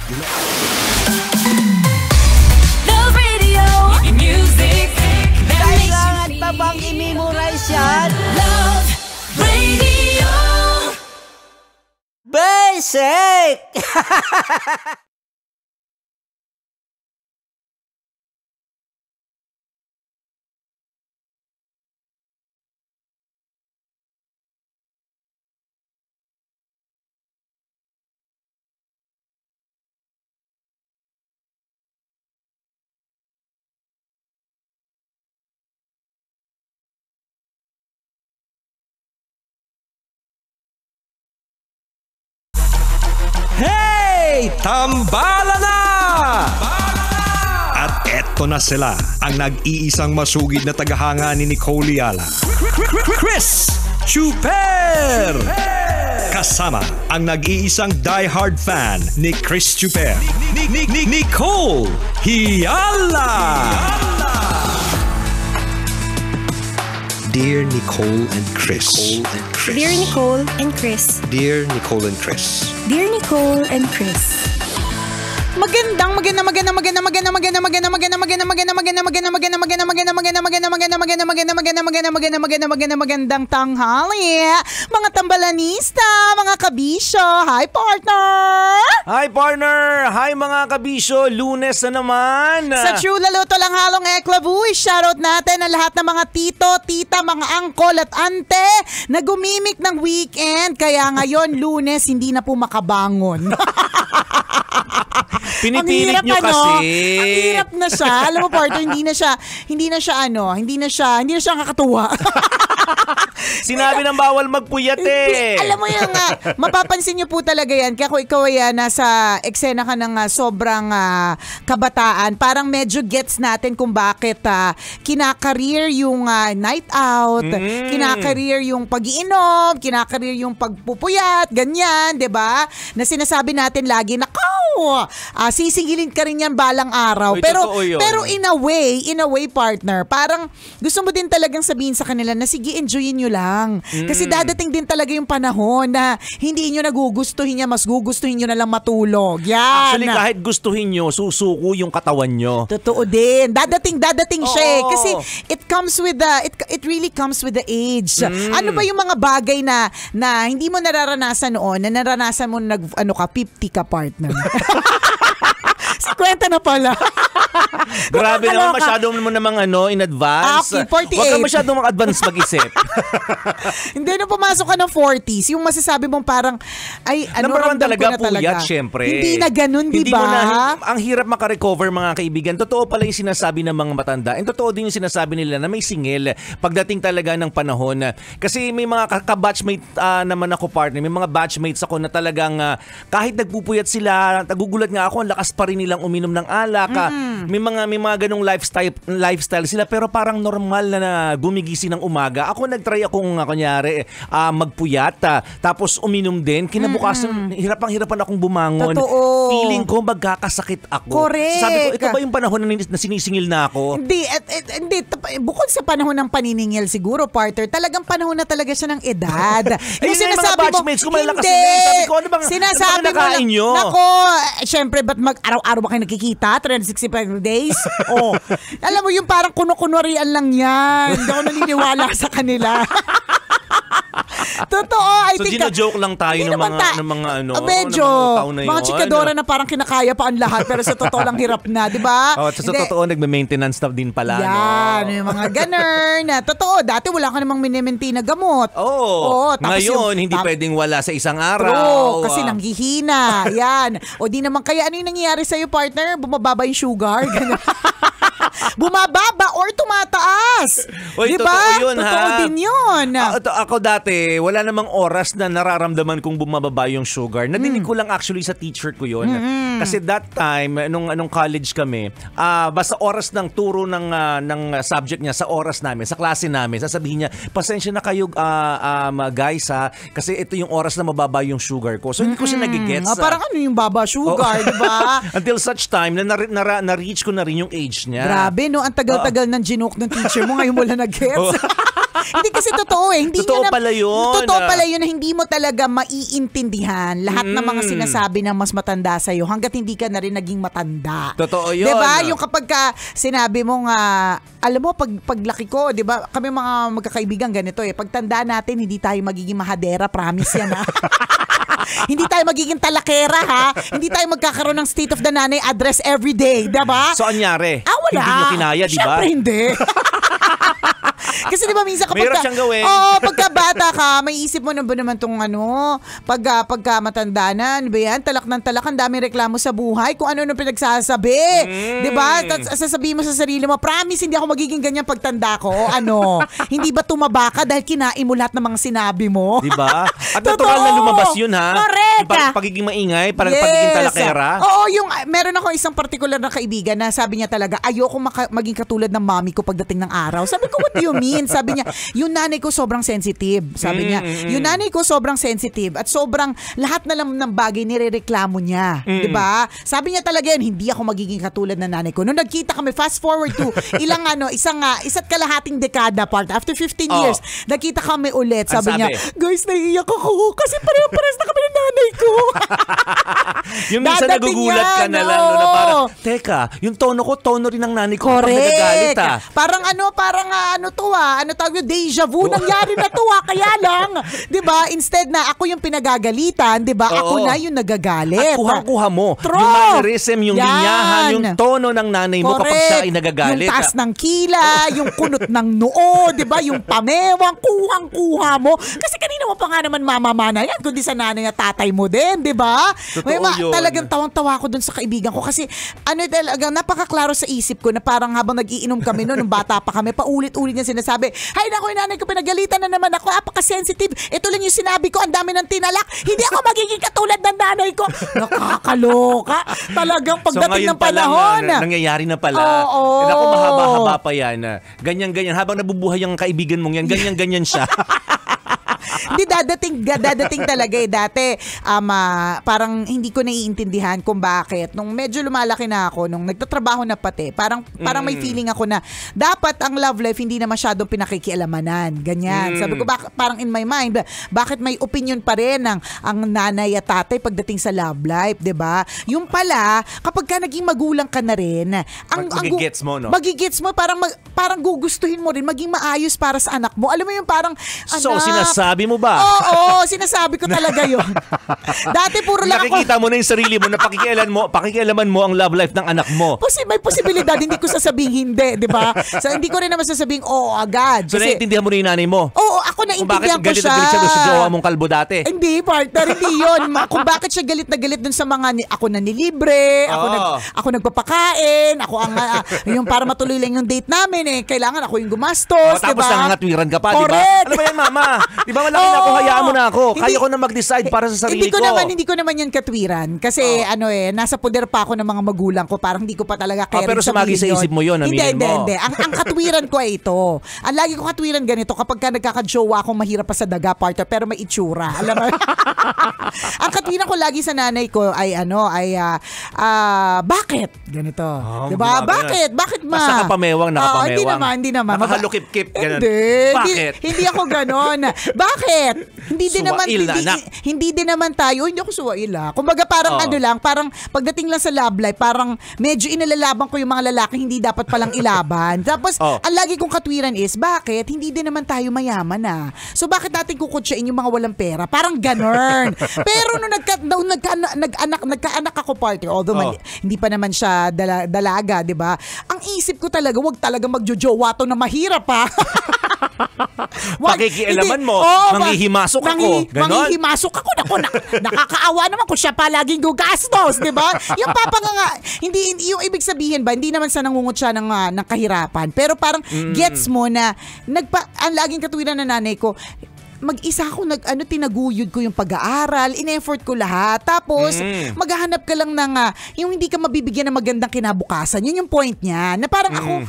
Love Radio. Music that makes you Kailangan pa bang i-memorize yan? Love Radio. Basic! Hey! Tambala na! At eto na sila, ang nag-iisang masugid na tagahanga ni Nicole Yala. Chris Chuper! Kasama ang nag-iisang die-hard fan ni Chris Chuper. Nicole Yala! Dear Nicole and Chris. Dear Nicole and Chris. Dear Nicole and Chris. Dear Nicole and Chris. Magandang tanghali, mga tambalanista, mga kabisyo. Hi, partner! Hi, partner! Hi, mga kabisyo! Lunes na naman! Sa True Laluto Lang Halong Eklabuy, shoutout natin ang lahat ng mga tito, tita, mga angkol at ante na gumimik ng weekend. Kaya ngayon, Lunes, hindi na po makabangon. Pinipilit nyo kasi. Ang hirap na siya. Alam mo, partner, hindi na siya nakakatuwa. Sinabi ng bawal magpuyat eh. Alam mo yung, mapapansin nyo po talaga yan. Kaya kung ikaw ay nasa eksena ka ng sobrang kabataan, parang medyo gets natin kung bakit kinakareer yung night out, kinakareer yung pag-iinom, kinakareer yung pagpupuyat, ganyan, 'di ba? Na sinasabi natin lagi na, sisingilin ka rin yan balang araw. Oy, pero in a way, partner, parang gusto mo din talagang sabihin sa kanila na sige, enjoyin nyo lang. Kasi dadating din talaga yung panahon na hindi nyo nagugustuhin niya, mas gugustuhin nyo na lang matulog. Yan. Actually, kahit gustuhin nyo, susuko yung katawan nyo. Totoo din. Dadating siya eh. Kasi it really comes with the age. Ano ba yung mga bagay na hindi mo nararanasan noon, na naranasan mo 50 ka, partner? 50 na pala. Grabe naman, masyado mo namang in advance. Okay, 48. Huwag ka masyado mag-advance mag-isip. Hindi, nung pumasok ka ng 40s, yung masasabi mong parang, number one ramdam talaga, ko na talaga. puyat, syempre. Hindi na ganun, di ba? Ang hirap makarecover, mga kaibigan. Totoo pala yung sinasabi ng mga matanda. And totoo din yung sinasabi nila na may singil pagdating talaga ng panahon. Kasi may mga ka-batchmate naman ako, partner. May mga batchmates ako na talagang kahit nagpupuyat sila, nagugulat nga ako, ang lakas pa rin nilang uminom ng alak. May mga ganong lifestyle sila, pero parang normal na gumigising ng umaga. Ako nagtry akong kunyari magpuyat, tapos uminom din. Kinabukasan, hirapan akong bumangon. Totoo. Feeling ko magkakasakit ako. Correct. Sabi ko, ito ba yung panahon na sinisingil na ako? Hindi. Bukod sa panahon ng paniningil siguro, partner, talagang panahon na talaga siya ng edad. Yung mga batchmates ko, malalakas hindi. sila. Sabi ko, ano bang nakain nyo? Nako, syempre, ba't araw-araw ba kayo nakikita? 365 days? Alam mo, yung parang kuno-kunwarian lang yan. Hindi ako naniniwala sa kanila. Totoo, I think. So, gino-joke lang tayo ng mga medyo, mga chikadora na parang kinakaya pa ang lahat, pero sa totoo lang hirap na, di ba? Sa totoo, nagme-maintenance stuff din pala. Yan, yung mga ganun. Totoo, dati wala ka namang minimaintain na gamot. Ngayon, hindi pwedeng wala sa isang araw. True, kasi nanghihina. Yan. O di naman, kaya ano yung nangyayari sa'yo, partner? Bumababa yung sugar. Ganun. Bumababa or tumataas. Oy, diba? Totoo yun, totoo din yun. Ako dati, wala namang oras na nararamdaman kung bumababa yung sugar. Nadinig ko lang actually sa teacher ko yun. Kasi that time, nung college kami, basta oras ng turo ng subject niya sa oras namin, sa klase namin, sasabihin niya, pasensya na kayo guys kasi ito yung oras na mababa yung sugar ko. So hindi ko siya nagigets. Parang ano yung baba sugar, diba? Until such time na na-reach ko na rin yung age niya. Grabe, no? Ang tagal-tagal ng ginoke ng teacher mo, ngayon mo lang nag-gets. Hindi kasi totoo eh. Hindi Totoo nyo na, pala yun. Totoo pala yun na hindi mo talaga maiintindihan lahat ng mga sinasabi ng mas matanda sa'yo hanggat hindi ka na rin naging matanda. Totoo yun. Diba? Yung kapag ka sinabi mong, alam mo, paglaki ko, diba? Kami mga magkakaibigan ganito eh. Pagtanda natin, hindi tayo magiging mahadera. Promise yan ha. Hindi tayo magiging talakera ha. Hindi tayo magkakaroon ng state of the nanay address every day. Diba? So, anyari? Wala. Hindi nyo kinaya, di ba? Siyempre hindi. Kasi di ba minsan kapag Mahirap siyang gawin. Oo, pagka bata ka, may isip mo na ba naman tong pagka matanda na, di ba yan? Talak ng talak, ang daming reklamo sa buhay, kung ano pinagsasabi. Di ba? Sasabihin mo sa sarili mo, promise, hindi ako magiging ganyan pagtanda ko. O ano? Hindi ba tumaba ka dahil kinain mo lahat ng mga sinabi mo? Di ba? At Totoo. natural na lumabas yun ha. Correct. Yung pagiging maingay, parang pagiging talakera. Oo, meron ako isang particular na kaibigan na sabi niya talaga, ayoko maging katulad ng mami ko pagdating ng araw. Sabi ko, what do you mean? Sabi niya, yung nanay ko sobrang sensitive. Sabi niya, yung nanay ko sobrang sensitive at sobrang lahat na lang ng bagay nirereklamo niya. Diba? Sabi niya talaga yun, hindi ako magiging katulad ng nanay ko. Nung nagkita kami, fast forward to isa't kalahating dekada part. After 15 years, nagkita kami ulit. Sabi niya, guys, naiiyak ako kasi pareho-pares na kami ng nanay ko. Yung minsan nagugulat ka na lang, no, na parang, teka, yung tono ko, tono rin ng nanay ko. Correct. Pag nagagalit Parang ano tawag yung deja vu, nangyari na to kaya lang, 'di ba? Instead na ako yung pinagagalitan, 'di ba? Ako na yung nagagalit. At kuhang-kuha mo True. yung mannerism, yung Yan. linyahan, yung tono ng nanay mo kapag siya ay nagagalit. Yung taas ng kila, yung kunot ng noo, 'di ba? Yung pamewang, kuhang-kuha mo. Kasi kanina mo pa nga naman mamamana yan, kundi sa nanay at tatay mo din, 'di ba? Yun. Talagang tawang-tawa ko dun sa kaibigan ko kasi talagang napakaklaro sa isip ko na parang habang nag-iinom kami noon, nung bata pa kami, paulit-ulit niya sinasabi, hay naku, yung nanay ko, pinagalitan na naman ako, apaka-sensitive. Ito lang yung sinabi ko, ang dami ng tinalak. Hindi ako magiging katulad ng nanay ko. Nakakaloka. Talagang pagdating ng panahon. Nangyayari na pala. Oo. Naku, mahaba-haba pa yan. Ganyan-ganyan. Habang nabubuhay ang kaibigan mong yan, ganyan-ganyan siya. Hindi, dadating talaga eh. Dati, parang hindi ko naiintindihan kung bakit. Nung medyo lumalaki na ako, nung nagtatrabaho na pati, parang may feeling ako na dapat ang love life hindi na masyadong pinakikialamanan. Ganyan. Sabi ko, parang in my mind, bakit may opinion pa rin ang nanay at tatay pagdating sa love life, 'di ba? Yung pala, kapag ka naging magulang ka na rin, magigets mo, no? Magigets mo, parang gugustuhin mo rin maging maayos para sa anak mo. Alam mo yung parang, So, sinasabi mo ba? Oo, sinasabi ko talaga yun. Dati puro lang ako. Nakikita mo na yung sarili mo na pakikialaman mo ang love life ng anak mo. May posibilidad, hindi ko sasabing hindi, di ba? So, hindi ko rin naman sasabing oo agad. So, naiintindihan mo na yung nanay mo? Oo, ako naintindihan ko siya. Kung bakit galit na galit siya sa jowa mong kalbo dati? Hindi, partner, hindi yun. Kung bakit siya galit na galit dun sa mga, ako na nilibre, ako nagpapakain, ako ang, yung para matuloy lang yung date namin eh, kailangan ako yung gumastos, Tapos diba? nangangatwiran ka pa, di ba? Correct. Ano ba yan, mama? Di ba malaki na ako, hayaan mo na ako. Kaya ko na mag-decide para sa sarili ko. Hindi ko naman yan katwiran. Kasi nasa poder pa ako ng mga magulang ko. Parang hindi ko pa talaga caring pero sumagi sa isip mo yun, aminin mo. Hindi. Ang katwiran ko ay ito. Ang lagi ko katwiran ganito, kapag ka nagkaka-jowa akong mahirap pa sa daga, partner, pero may itsura. Alam mo? Ang katwiran ko lagi sa nanay ko ay bakit? Ganito. Diba? Bakit? Bakit ma? Basta kapamewang, nakapamewang. Hindi naman. Nakahalukip-kip. Hindi ako ganon. Bakit? Hindi din naman tayo. Hindi ako suwail Kumbaga parang parang pagdating lang sa love life, parang medyo inilalaban ko yung mga lalaki hindi dapat palang ilaban. Tapos, ang lagi kong katwiran is, bakit? Hindi din naman tayo mayaman So, bakit natin kukutsyain yung mga walang pera? Parang ganon. Pero nung nagkaanak ako partner, although hindi pa naman siya dalaga, di ba? Ang isip ko talaga, wag talaga magjojowa to na mahirap Pakikialaman mo, manghihimasok ako. Ganon? Manghihimasok ako. Nakakaawa naman kung siya pa laging gugastos, di ba? Yung papa nga, hindi, yung ibig sabihin ba, hindi naman sa nangungot siya ng kahirapan. Pero parang gets mo na, ang laging katwiran na nanay ko, mag-isa ako tinaguyod ko yung pag-aaral, in-effort ko lahat. Tapos maghahanap ka lang ng yung hindi ka mabibigyan ng magandang kinabukasan. Yun yung point niya. Na parang ako,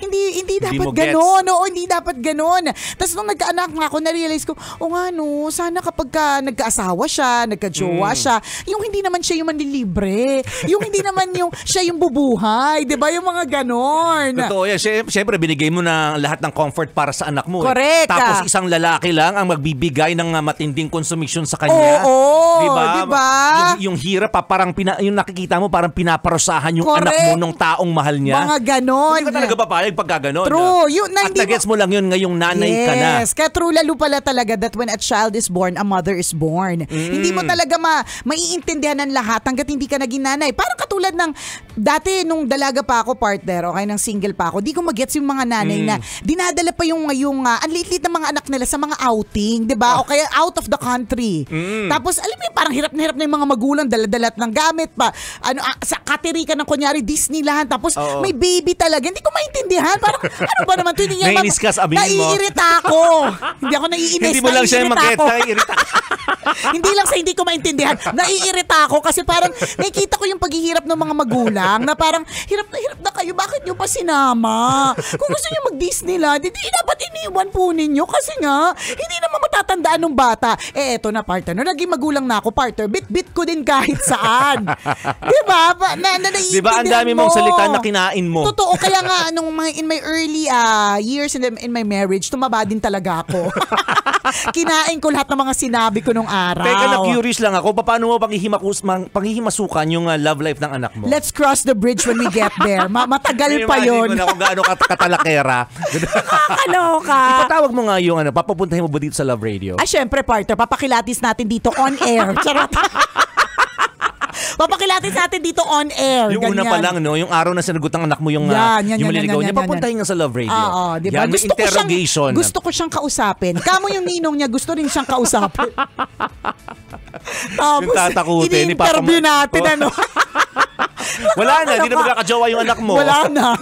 hindi dapat mo gano'n. Oo, hindi dapat gano'n. Tapos nung nagkaanak nga ako, na-realize ko, sana kapag nagkaasawa siya, nagka-jowa siya, yung hindi naman siya yung manlilibre. Yung hindi naman yung siya yung bubuhay. Diba? Yung mga gano'n. Totoo yan. Siyempre, binigay mo na lahat ng comfort para sa anak mo. Correct. Tapos isang lalaki lang ang magbibigay ng matinding consumption sa kanya. Oo, diba? Diba? Yung hirap parang yung nakikita mo parang pinaparusahan yung Correct. anak mo nung taong mahal niya. Mga ganon. Hindi ka talaga papayag pagka ganon. True. At nagets mo lang yun ngayong nanay ka na. Yes. Kaya true lalo pala talaga that when a child is born, a mother is born. Hindi mo talaga maiintindihan ng lahat hanggat hindi ka naging nanay. Parang katulad ng dati nung dalaga pa ako, partner, okay, nang single pa ako, di ko magets yung mga nanay na dinadala pa yung ang liit-liit na mga anak nila sa mga outing, di ba? O kaya out of the country. Tapos, alam mo, parang hirap na hirap na yung mga magulang, dala-dalat ng gamit pa. Sa katirikan ng kunyari, Disneyland. Tapos, may baby talaga. Hindi ko maintindihan. Parang, ano ba naman? Naiinis ka, sabihin mo. Naiirita ako. Hindi ako naiinis. Hindi mo lang siya mag-get. Naiirita. Hindi lang sa hindi ko maintindihan. Naiirita ako kasi parang nakikita ko yung paghihirap ng mga magulang na parang hirap na kayo. Bakit nyo pa sinama? Kung gusto nyo mag-Disneyland, hindi dapat iniwan po ninyo kasi nga, hindi naman matatandaan ng bata. Eto na, partner. No, naging magulang na ako, partner. Bit-bit ko din kahit saan. Diba? Diba ang dami mong salita na kinain mo? Totoo. Kaya nga, in my early years in my marriage, tumaba din talaga ako. Kinain ko lahat ng mga sinabi ko nung araw. Teka, na-curious lang ako. Paano mo panghihimasukan yung love life ng anak mo? Let's cross the bridge when we get there. Matagal pa yun. Imagine mo na kung gaano katalakera. Nakakaloka. Ipatawag mo nga yung papapuntahin mo ba dito sa Love Radio? Syempre, partner, papakilatis natin dito on air. Charot. Papakilatis natin dito on air. Yung una pa lang, no? Yung araw na sinagot ng anak mo yung maliligaw niya. Papuntahin nga sa Love Radio. Oo, diba? Yan, may interrogation. Gusto ko siyang kausapin. Kamo yung ninong niya, gusto rin siyang kausapin. Tapos, yung tatakutin. ini-interview natin, ano? Wala na, hindi na magkakajowa yung anak mo. Wala na.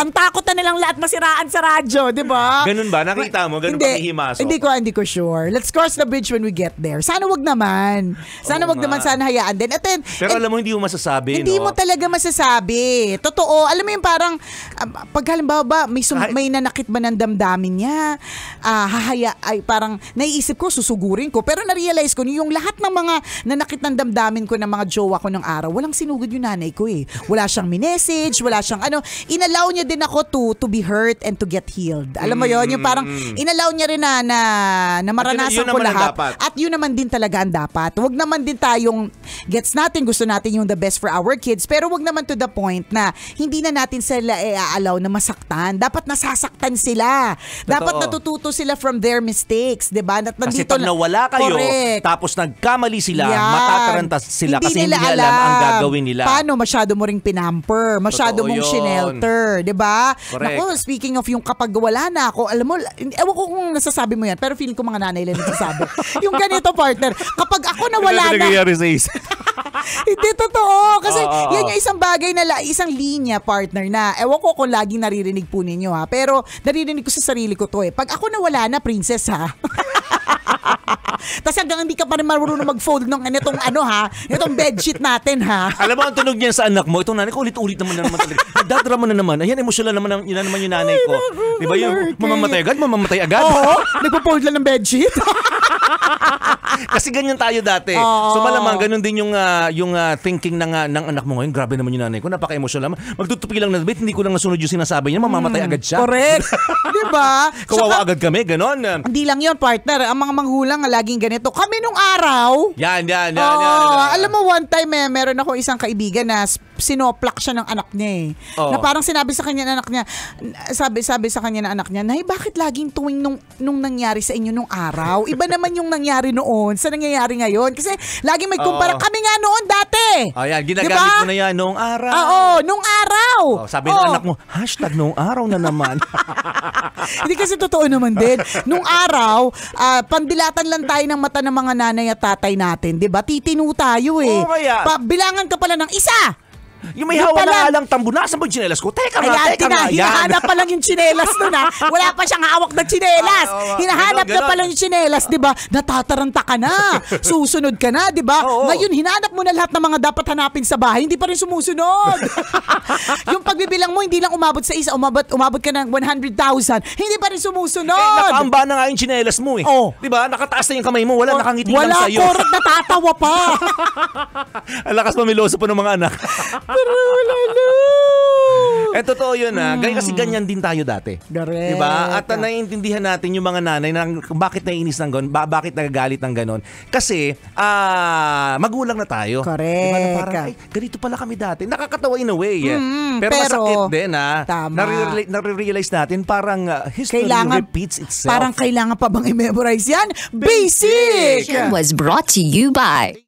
Ang takot na nilang lahat masiraan sa radyo, di ba? Ganun ba? Nakita mo? Ganun pakihimasok? Hindi ko sure. Let's cross the bridge when we get there. Sana wag naman. Sana hayaan din. Pero alam mo, hindi mo masasabi, hindi mo talaga masasabi. Totoo. Alam mo yung parang, pag halimbawa ba, may nanakit ba ng damdamin niya, parang naiisip ko, susugurin ko. Pero na-realize ko, yung lahat ng mga nanakit ng damdamin ko ng mga jowa ko ng araw, walang sinugod yung nanay ko eh. Wala siyang minessage, wala siyang inallow niya din ako to be hurt and to get healed. Alam mo yon, yung parang inallow niya rin na maranasan ko lahat. At yun naman din talaga ang dapat. Wag naman din tayong gets natin, gusto natin yung the best for our kids, pero wag naman to the point na hindi na natin sila i-allow na masaktan. Dapat nasasaktan sila. Dapat natututo sila from their mistakes, 'di ba? Kasi pag nawala kayo, correct, tapos nagkamali sila, matatarantas sila kasi hindi nila alam ang gagawin nila. Paano masyado mo ring pinamper, masyado mong shelter, 'di ba? Naku, speaking of yung kapag wala na ako, alam mo, ewan ko kung nasasabi mo yan, pero feeling ko mga nanay lang nagsasabi. Yung ganito, partner, kapag ako nawala na. Hindi totoo. Kasi yan yung isang bagay na isang linya, partner, na ewan ko kung laging naririnig po ninyo ha. Pero naririnig ko sa sarili ko to eh. Pag ako nawala na, princess ha. Tapos hanggang hindi ka pa rin marunong mag-fold ng itong bedsheet natin ha. Alam mo, ang tunog niyan sa anak mo, itong nanay ko ulit-ulit naman talaga. Nagdadrama na naman. Ayan, emosyonal naman yun naman yung nanay ko. Di ba yung mamamatay agad? Oo, nagpo-fold lang ng bedsheet. Kasi ganyan tayo dati. So malamang ganun din yung thinking ng anak mo ngayon. Grabe naman yung nanay ko, napaka-emosyonal naman. Magtutupi lang na bit, hindi ko lang nasunod yung sinasabi niya, mamamatay agad siya. Correct. Di ba? Kawawa agad kami, ganon. Hindi lang yun, partner. Ang mga manghulang laging ganito. Kami nung araw. Yan. Alam mo, one time meron ako isang kaibigan na sinoplak siya ng anak niya eh. Na parang sinabi sa kanya ng anak niya, sabi sa kanya ng anak niya, Nay, bakit laging tuwing nung nangyari sa inyo nung araw? Iba naman yung nangyari noon sa nangyayari ngayon. Kasi laging may kumpara. Kami nga noon dati. Ayan, ginagamit mo na yan noong araw. Oo, nung araw. Sabi ng anak mo, #noong araw na naman. Hindi kasi totoo naman din. Nung araw, pandilatan lang tayo ng mata ng mga nanay at tatay natin. Diba? Titino tayo eh. Oo, kaya. Bilangan ka pala ng isa. Yung may Yung hawa pala. na alang tambo. Nasaan ba yung tsinelas ko? Teka nga, teka nga. Yan. Hinahanap pa lang yung tsinelas nun ha. Wala pa siyang hawak na tsinelas. Hinahanap na ganon. pa lang yung tsinelas, di ba? Natataranta ka na. Susunod ka na, di ba? Oo. Ngayon, hinanap mo na lahat ng mga dapat hanapin sa bahay, hindi pa rin sumusunod. Yung pagbibilang mo, hindi lang umabot sa isa, umabot ka ng 100,000, hindi pa rin sumusunod. Nakaamba na nga yung tsinelas mo eh. Oh. Di ba? Nakataas na yung kamay mo. Wala, nakangiti lang Wala, sa'yo. korot, natatawa pa. Ang lakas mamiloso pa ng mga anak. Pero wala na. Eh, totoo yun kasi ganyan din tayo dati. Correct. Diba? At naiintindihan natin yung mga nanay na bakit naiinis ng ganon, bakit nagagalit ng ganon. Kasi, magulang na tayo. Correct. Diba? Na parang, ay, ganito pala kami dati. Nakakatawa in a way. Pero pero, masakit din tama. Nare-realize natin parang history repeats itself. Parang kailangan pa bang i-memorize yan? Basic! Was brought to you by